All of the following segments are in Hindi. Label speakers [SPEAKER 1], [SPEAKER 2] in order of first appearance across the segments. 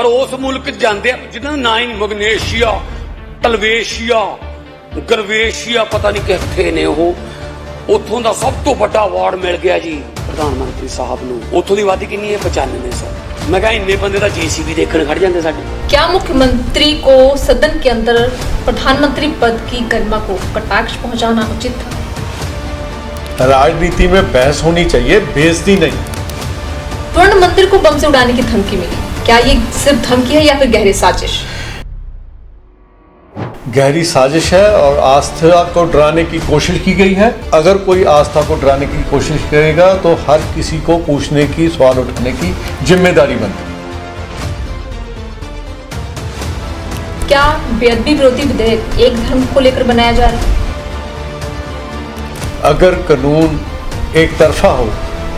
[SPEAKER 1] और उस मुल्क जाते जिन्होंने ना ही मगनेशिया, तलवेशिया, गरवेशिया पता नहीं किथे ने, उतों का सब तो बड़ा अवार्ड मिल गया जी प्रधानमंत्री साहब नूं। उतों की वादी कितनी है 9500। मैं कहा इन्ने बंदे दा जीसीबी देखने खड़ जाते साडे।
[SPEAKER 2] क्या मुख्यमंत्री को सदन के अंदर प्रधानमंत्री पद की गरिमा को कटाक्ष पहुंचाना उचित था?
[SPEAKER 3] राजनीति में बहस होनी चाहिए, बेइज्जती नहीं।
[SPEAKER 2] स्वर्ण मंदिर को बम से उड़ाने की धमकी मिली, क्या ये सिर्फ धमकी है या फिर गहरी साजिश?
[SPEAKER 3] गहरी साजिश है और आस्था को डराने की कोशिश की गई है। अगर कोई आस्था को डराने की कोशिश करेगा तो हर किसी को पूछने की, सवाल उठाने की जिम्मेदारी बनती है।
[SPEAKER 2] क्या बेअदबी विरोधी विधेयक एक धर्म को लेकर बनाया जा रहा है?
[SPEAKER 3] अगर कानून एक तरफा हो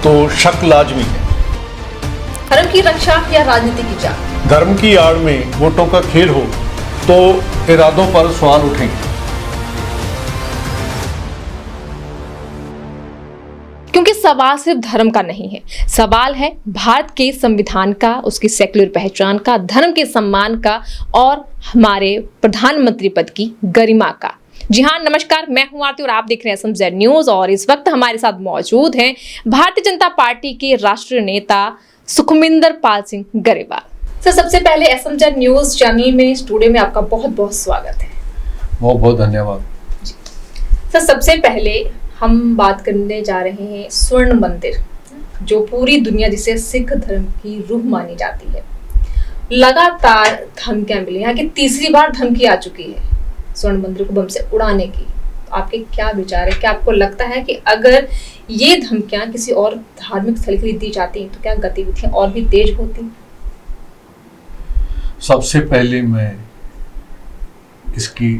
[SPEAKER 3] तो शक लाजमी है।
[SPEAKER 2] धर्म की रक्षा या राजनीति की चाल?
[SPEAKER 3] धर्म की आड़ में वोटों का खेल हो तो इरादों पर सवाल उठेंगे।
[SPEAKER 2] क्योंकि सवाल सिर्फ धर्म का नहीं है, सवाल है भारत के संविधान का, उसकी सेक्युलर पहचान का, धर्म के सम्मान का और हमारे प्रधानमंत्री पद की गरिमा का। जी हाँ, नमस्कार, मैं हूं आरती और आप देख रहे हैं SMZ न्यूज। और इस वक्त हमारे साथ मौजूद हैं भारतीय जनता पार्टी के राष्ट्रीय नेता सुखविंदर पाल सिंह गरेवाल। सर, सबसे पहले SMZ न्यूज चैनल में स्टूडियो में आपका बहुत बहुत स्वागत है।
[SPEAKER 3] बहुत बहुत धन्यवाद।
[SPEAKER 2] सर, सबसे पहले हम बात करने जा रहे हैं स्वर्ण मंदिर, जो पूरी दुनिया जिसे सिख धर्म की रूह मानी जाती है। लगातार धमकियां मिली, यहाँ की तीसरी बार धमकी आ चुकी है स्वर्ण मंदिर को बम से उड़ाने की। आपके क्या विचार है? क्या आपको लगता है कि अगर ये धमकियां किसी और धार्मिक स्थल के लिए दी जाती तो क्या गतिविधियां और भी तेज होती?
[SPEAKER 3] सबसे पहले मैं इसकी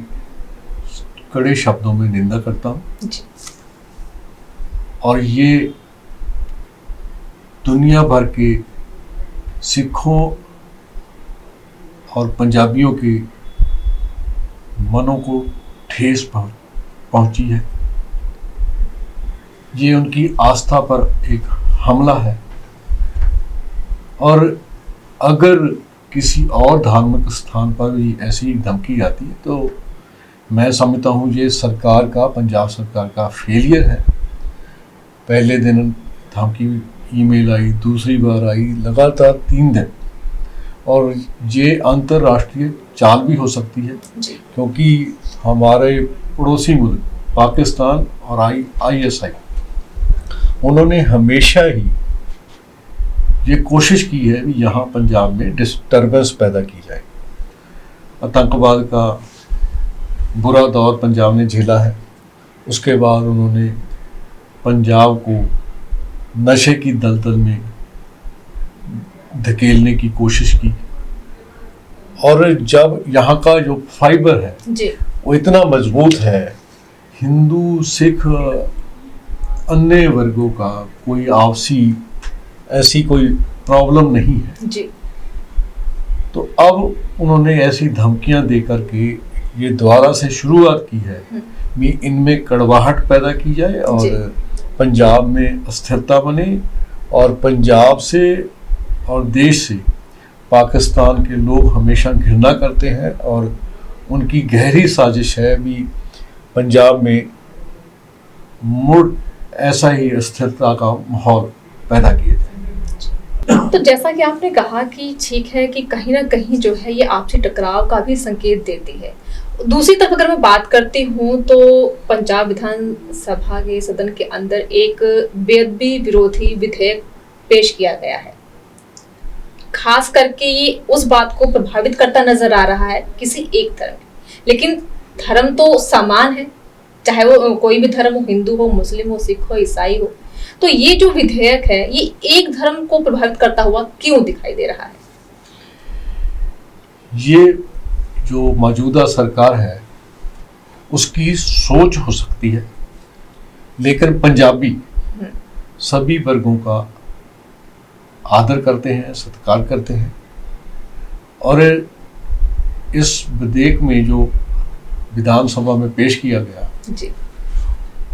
[SPEAKER 3] कड़े शब्दों में निंदा करता हूं और ये दुनिया भर के सिखों और पंजाबियों के मनों को ठेस पहुंची है। ये उनकी आस्था पर एक हमला है और अगर किसी और धार्मिक स्थान पर भी ऐसी धमकी आती है तो मैं समझता हूँ ये सरकार का, पंजाब सरकार का फेलियर है। पहले दिन धमकी ईमेल आई, दूसरी बार आई, लगातार 3 दिन, और ये अंतर्राष्ट्रीय चाल भी हो सकती है क्योंकि हमारे पड़ोसी मुल्क पाकिस्तान और ISI उन्होंने हमेशा ही ये कोशिश की है कि यहाँ पंजाब में डिस्टर्बेंस पैदा की जाए। आतंकवाद का बुरा दौर पंजाब ने झेला है, उसके बाद उन्होंने पंजाब को नशे की दलदल में धकेलने की कोशिश की और जब यहाँ का जो फाइबर है वो इतना मजबूत है, हिंदू सिख अन्य वर्गों का कोई आपसी ऐसी कोई प्रॉब्लम नहीं है जी। तो अब उन्होंने ऐसी धमकियां देकर के ये दोबारा से शुरुआत की है कि इनमें कड़वाहट पैदा की जाए और पंजाब में अस्थिरता बने और पंजाब से और देश से पाकिस्तान के लोग हमेशा घृणा करते हैं और उनकी गहरी साजिश है भी पंजाब में मुड़ ऐसा ही अस्थिरता का माहौल पैदा किया जाए।
[SPEAKER 2] तो जैसा कि आपने कहा कि ठीक है कि कहीं ना कहीं जो है ये आपसी टकराव का भी संकेत देती है। दूसरी तरफ अगर मैं बात करती हूँ तो पंजाब विधानसभा के सदन के अंदर एक बेअदबी विरोधी विधेयक पेश किया गया है। खास करके ये उस बात को प्रभावित करता नजर आ रहा है किसी एक धर्म, लेकिन धर्म तो समान है, चाहे वो कोई भी धर्म हो, हिंदू हो, मुस्लिम हो, सिख हो, ईसाई हो। तो ये जो विधेयक है ये एक धर्म को प्रभावित करता हुआ क्यों दिखाई दे रहा है?
[SPEAKER 3] ये जो मौजूदा सरकार है उसकी सोच हो सकती है, लेकिन पंजाबी सभी वर्गों का आदर करते हैं, सत्कार करते हैं और इस विधेयक में जो विधानसभा में पेश किया गया जी।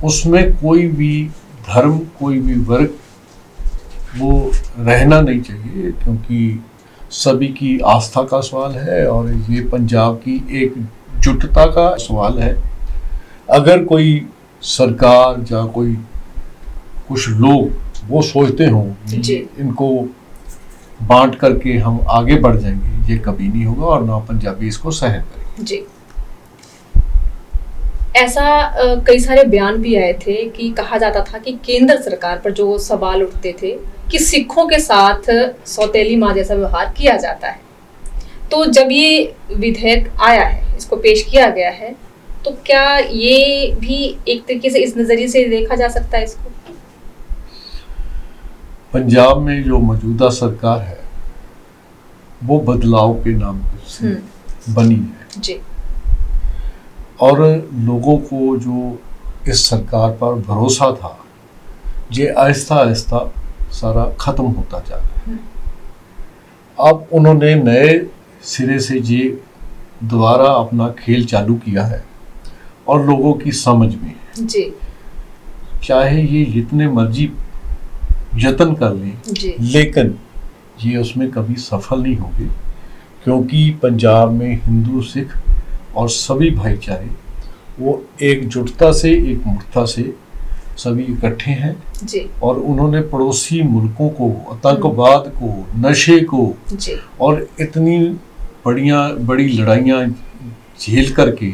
[SPEAKER 3] उसमें कोई भी धर्म, कोई भी वर्ग वो रहना नहीं चाहिए, क्योंकि सभी की आस्था का सवाल है और ये पंजाब की एकजुटता का सवाल है। अगर कोई सरकार या कोई कुछ लोग वो सोचते हों
[SPEAKER 2] जी।
[SPEAKER 3] कि इनको बांट करके हम आगे बढ़ जाएंगे, ये कभी नहीं होगा और ना पंजाबी इसको सहन करेंगे।
[SPEAKER 2] जी। ऐसा कई सारे बयान भी आए थे कि कहा जाता था कि केंद्र सरकार पर जो सवाल उठते थे कि सिखों के साथ सौतेली माँ जैसा व्यवहार किया जाता है। तो जब ये विधेयक आया है, इसको पेश किया गया है, तो क्या ये भी एक तरीके से इस नजरिए से देखा जा सकता है इसको?
[SPEAKER 3] पंजाब में जो मौजूदा सरकार है वो बदलाव के नाम से बनी है
[SPEAKER 2] जी।
[SPEAKER 3] और लोगों को जो इस सरकार पर भरोसा था ये आहिस्ता आहिस्ता सारा खत्म होता जा रहा है। अब उन्होंने नए सिरे से ये दोबारा अपना खेल चालू किया है और लोगों की समझ में है।
[SPEAKER 2] जी।
[SPEAKER 3] चाहे ये जितने मर्जी यत्न कर लें,
[SPEAKER 2] जी।
[SPEAKER 3] लेकिन ये उसमें कभी सफल नहीं होंगे, क्योंकि पंजाब में हिंदू सिख और सभी भाईचारे वो एकजुटता से एकमुखता से सभी इकट्ठे हैं।
[SPEAKER 2] जी।
[SPEAKER 3] और उन्होंने पड़ोसी मुल्कों को, आतंकवाद को, नशे को
[SPEAKER 2] जी।
[SPEAKER 3] और इतनी बड़ी लड़ाइयाँ झेल करके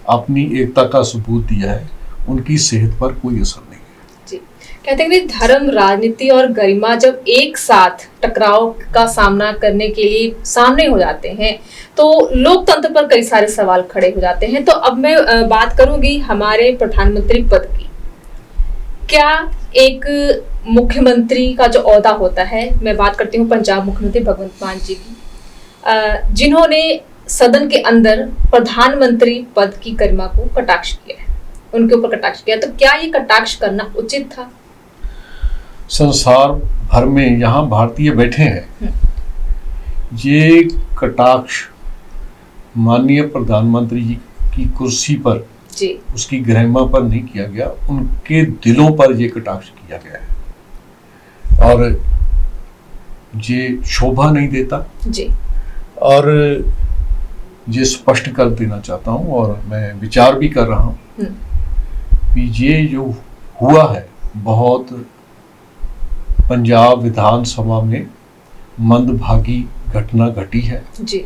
[SPEAKER 3] अपनी एकता का सबूत दिया है। उनकी सेहत पर कोई असर नहीं है।
[SPEAKER 2] जी। कहते हैं कि धर्म, राजनीति और गरिमा जब एक साथ टकराव का सामना करने के लिए सामने हो जाते हैं तो लोकतंत्र पर कई सारे सवाल खड़े हो जाते हैं। तो अब मैं बात करूंगी हमारे प्रधानमंत्री पद की। क्या एक मुख्यमंत्री का जो ओहदा होता है, मैं बात करती हूँ पंजाब मुख्यमंत्री भगवंत मान जी की, जिन्होंने सदन के अंदर प्रधानमंत्री पद की गरिमा को कटाक्ष किया है, उनके ऊपर कटाक्ष किया, तो क्या ये कटाक्ष करना उचित था?
[SPEAKER 3] संसार भर में यहाँ भारतीय बैठे हैं, ये कटाक्ष माननीय प्रधानमंत्री जी की कुर्सी पर
[SPEAKER 2] जी।
[SPEAKER 3] उसकी गरिमा पर नहीं किया गया, उनके दिलों पर ये कटाक्ष किया गया है और ये शोभा नहीं देता।
[SPEAKER 2] जी।
[SPEAKER 3] और ये स्पष्ट कर देना चाहता हूँ और मैं विचार भी कर रहा हूँ कि ये जो हुआ है बहुत पंजाब विधानसभा में मंदभागी घटना घटी है।
[SPEAKER 2] जी।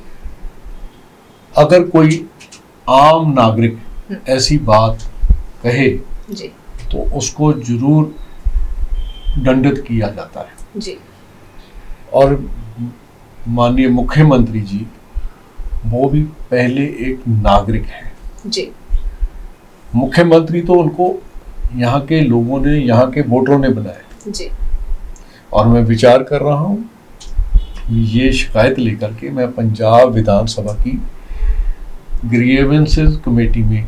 [SPEAKER 3] अगर कोई आम नागरिक ऐसी बात कहे
[SPEAKER 2] जी।
[SPEAKER 3] तो उसको जरूर दंडित किया जाता है।
[SPEAKER 2] जी।
[SPEAKER 3] और माननीय मुख्यमंत्री जी वो भी पहले एक नागरिक हैं।
[SPEAKER 2] जी।
[SPEAKER 3] मुख्यमंत्री तो उनको यहाँ के लोगों ने, यहाँ के वोटरों ने बनाया।
[SPEAKER 2] जी।
[SPEAKER 3] और मैं विचार कर रहा हूँ ये शिकायत लेकर के मैं पंजाब विधानसभा की ग्रीवेंसेस कमेटी में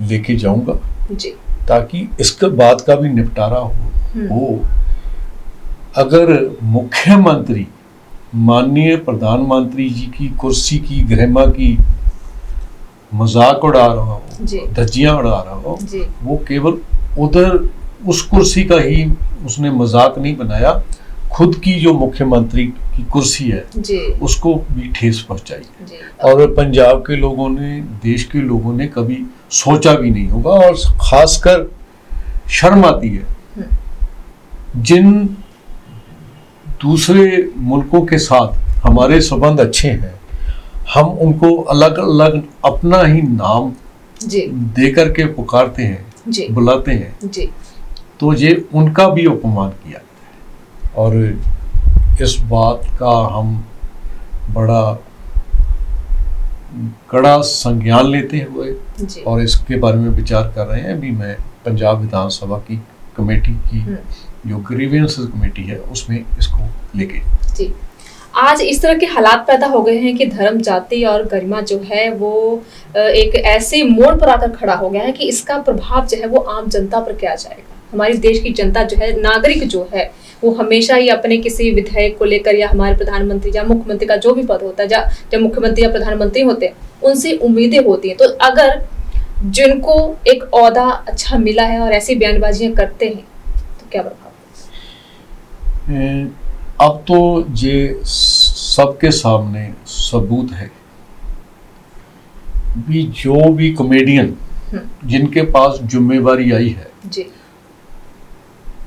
[SPEAKER 3] लेके जाऊंगा।
[SPEAKER 2] जी।
[SPEAKER 3] ताकि इसके बात का भी निपटारा हो। अगर मुख्यमंत्री माननीय प्रधानमंत्री जी की कुर्सी की गरिमा की मजाक उड़ा रहा हो, धज्जियां उड़ा रहा हो, वो केवल उधर उस कुर्सी का ही उसने मजाक नहीं बनाया, खुद की जो मुख्यमंत्री की कुर्सी है उसको भी ठेस पहुंचाई। और पंजाब के लोगों ने, देश के लोगों ने कभी सोचा भी नहीं होगा। और खासकर शर्म आती है जिन दूसरे मुल्कों के साथ हमारे संबंध अच्छे हैं, हम उनको अलग अलग अपना ही नाम दे करके पुकारते हैं, बुलाते हैं, तो ये उनका भी अपमान किया है। और इस बात का हम बड़ा कड़ा संज्ञान लेते हुए और इसके बारे में विचार कर रहे हैं। अभी मैं पंजाब विधानसभा की कमेटी की जो ग्रीवेंसेस कमेटी है उसमें इसको लेके
[SPEAKER 2] जी। आज इस तरह के हालात पैदा हो गए हैं कि धर्म, जाति और गरिमा जो है वो एक ऐसे मोड़ पर आकर खड़ा हो गया है कि इसका प्रभाव जो है वो आम जनता पर क्या जाएगा। हमारी देश की जनता जो है, नागरिक जो है, वो हमेशा ही अपने किसी विधायक को लेकर या हमारे प्रधानमंत्री या मुख्यमंत्री का जो भी पद होता है, जब मुख्यमंत्री या प्रधानमंत्री होते हैं उनसे उम्मीदें होती हैं। तो अगर जिनको एक ओहदा अच्छा मिला है और ऐसी बयानबाजियां करते हैं तो क्या प्रभाव?
[SPEAKER 3] अब तो ये सबके सामने सबूत है भी जो भी कॉमेडियन जिनके पास जिम्मेवारी आई है
[SPEAKER 2] जी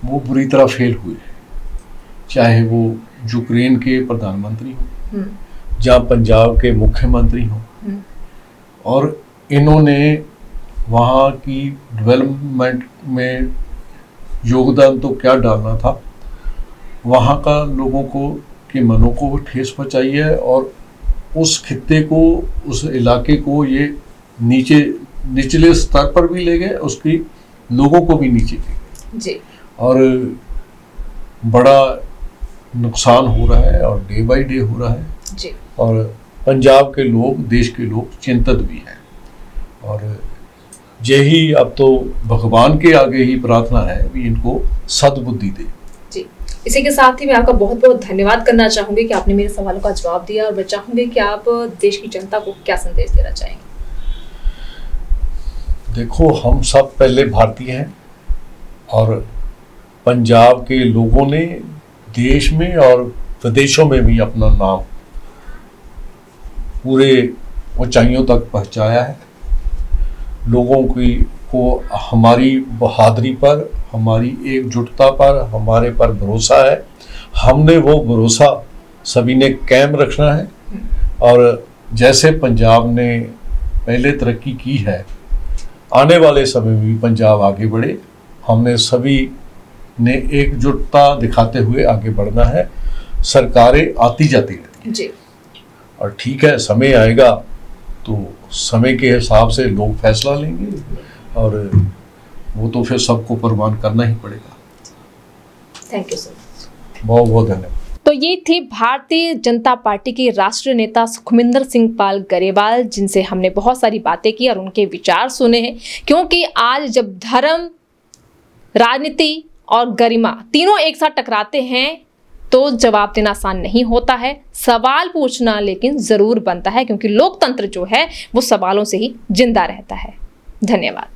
[SPEAKER 3] वो बुरी तरह फेल हुए, चाहे वो यूक्रेन के प्रधानमंत्री हो, जहाँ पंजाब के मुख्यमंत्री हो, और इन्होंने वहाँ की डेवलपमेंट में योगदान तो क्या डालना था, वहाँ का लोगों को के मनों को ठेस पहुँचाई है और उस खित्ते को, उस इलाके को ये निचले स्तर पर भी ले गए, उसकी लोगों को भी नीचे ले गए
[SPEAKER 2] जी।
[SPEAKER 3] और बड़ा नुकसान हो रहा है और डे बाय डे हो रहा है
[SPEAKER 2] जी।
[SPEAKER 3] और पंजाब के लोग, देश के लोग चिंतित भी हैं और यही अब तो भगवान के आगे ही प्रार्थना है कि इनको सद्बुद्धि दे।
[SPEAKER 2] जी, इसी के साथ ही मैं आपका बहुत बहुत धन्यवाद करना चाहूंगी कि आपने मेरे सवालों का जवाब दिया और मैं चाहूंगी कि आप देश की जनता को क्या संदेश देना चाहेंगे।
[SPEAKER 3] देखो, हम सब पहले भारतीय हैं और पंजाब के लोगों ने देश में और विदेशों में भी अपना नाम पूरे ऊंचाइयों तक पहुंचाया है। लोगों को हमारी बहादुरी पर, हमारी एकजुटता पर, हमारे पर भरोसा है। हमने वो भरोसा सभी ने कायम रखना है और जैसे पंजाब ने पहले तरक्की की है, आने वाले समय में भी पंजाब आगे बढ़े। हमने सभी ने एकजुटता दिखाते हुए आगे बढ़ना है। सरकारें आती जाती रहती
[SPEAKER 2] जी।
[SPEAKER 3] और ठीक है, समय आएगा तो समय के हिसाब से लोग फैसला लेंगे और वो तो फिर सबको प्रमाण करना ही पड़ेगा।
[SPEAKER 2] Thank you so much.
[SPEAKER 3] बहुत बहुत धन्यवाद।
[SPEAKER 2] तो ये थी भारतीय जनता पार्टी के राष्ट्रीय नेता सुखविंदर सिंह पाल गरेवाल, जिनसे हमने बहुत सारी बातें की और उनके विचार सुने हैं। क्योंकि आज जब धर्म, राजनीति और गरिमा तीनों एक साथ टकराते हैं तो जवाब देना आसान नहीं होता है। सवाल पूछना लेकिन जरूर बनता है, क्योंकि लोकतंत्र जो है वो सवालों से ही जिंदा रहता है। धन्यवाद।